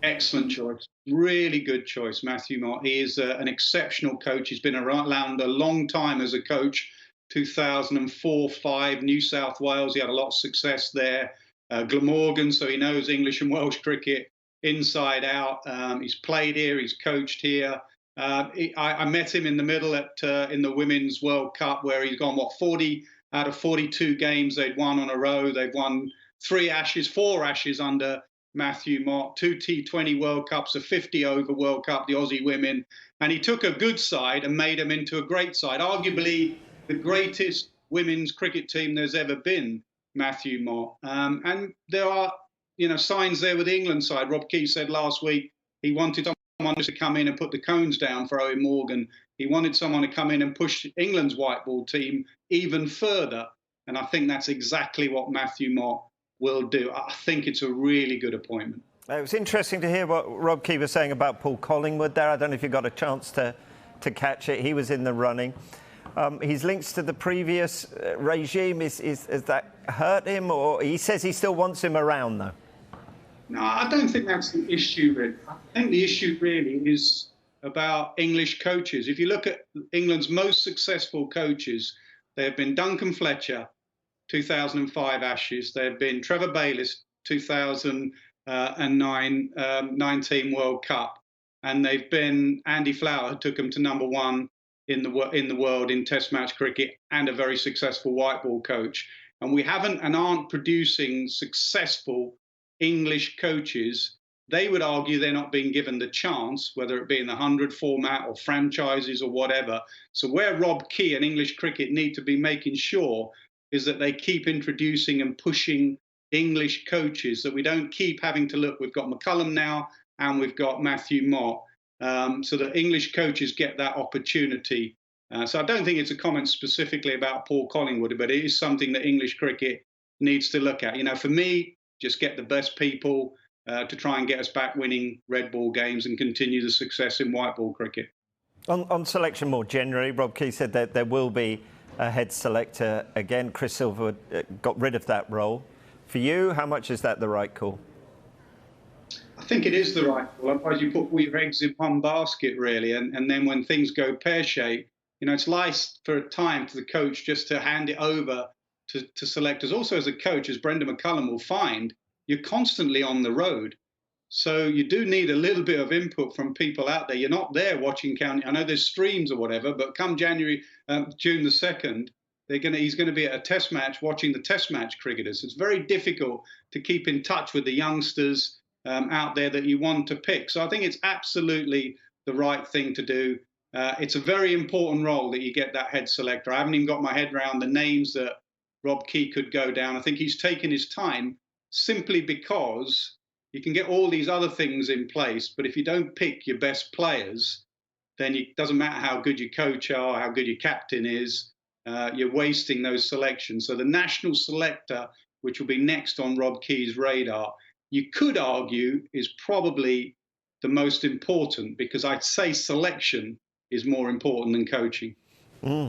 Excellent choice. Really good choice, Matthew Mott. He is an exceptional coach. He's been around a long time as a coach. 2004-5, New South Wales. He had a lot of success there. Glamorgan, so he knows English and Welsh cricket inside out. He's played here. He's coached here. I met him in the middle in the Women's World Cup, where he's gone 40 out of 42 games they'd won on a row. They've won 4 Ashes under Matthew Mott, 2 T20 World Cups, a 50-over World Cup, the Aussie women. And he took a good side and made them into a great side, arguably the greatest women's cricket team there's ever been, Matthew Mott. And there are, signs there with the England side. Rob Key said last week he wanted someone to come in and put the cones down for Owen Morgan. He wanted someone to come in and push England's white ball team even further. And I think that's exactly what Matthew Mott will do. I think it's a really good appointment. It was interesting to hear what Rob Key was saying about Paul Collingwood there. I don't know if you got a chance to catch it. He was in the running. His links to the previous regime, has that hurt him? Or he says he still wants him around, though? No, I don't think that's the issue, really. I think the issue really is about English coaches. If you look at England's most successful coaches, they have been Duncan Fletcher, 2005 Ashes. There have been Trevor Bayliss, 2009 19 World Cup, and they've been Andy Flower, who took them to #1 in the world in Test match cricket, and a very successful white ball coach. And we haven't and aren't producing successful English coaches. They would argue they're not being given the chance, whether it be in the 100 format or franchises or whatever. So where Rob Key and English cricket need to be making sure is that they keep introducing and pushing English coaches, that we don't keep having to look. We've got McCullum now and we've got Matthew Mott, so that English coaches get that opportunity. So I don't think it's a comment specifically about Paul Collingwood, but it is something that English cricket needs to look at. For me, just get the best people to try and get us back winning red ball games and continue the success in white ball cricket. On selection more generally, Rob Key said that there will be a head selector again. Chris Silverwood got rid of that role. For you, how much is that the right call? I think it is the right call. Otherwise, you put all your eggs in one basket, really. And then when things go pear-shaped, it's nice for a time for the coach just to hand it over to selectors. Also, as a coach, as Brenda McCullum will find, you're constantly on the road. So you do need a little bit of input from people out there. You're not there watching county. I know there's streams or whatever, but come June the 2nd, he's going to be at a test match watching the test match cricketers. It's very difficult to keep in touch with the youngsters out there that you want to pick. So I think it's absolutely the right thing to do. It's a very important role that you get that head selector. I haven't even got my head around the names that Rob Key could go down. I think he's taken his time simply because you can get all these other things in place, but if you don't pick your best players, then it doesn't matter how good your coach are, how good your captain is, you're wasting those selections. So the national selector, which will be next on Rob Key's radar, you could argue is probably the most important, because I'd say selection is more important than coaching.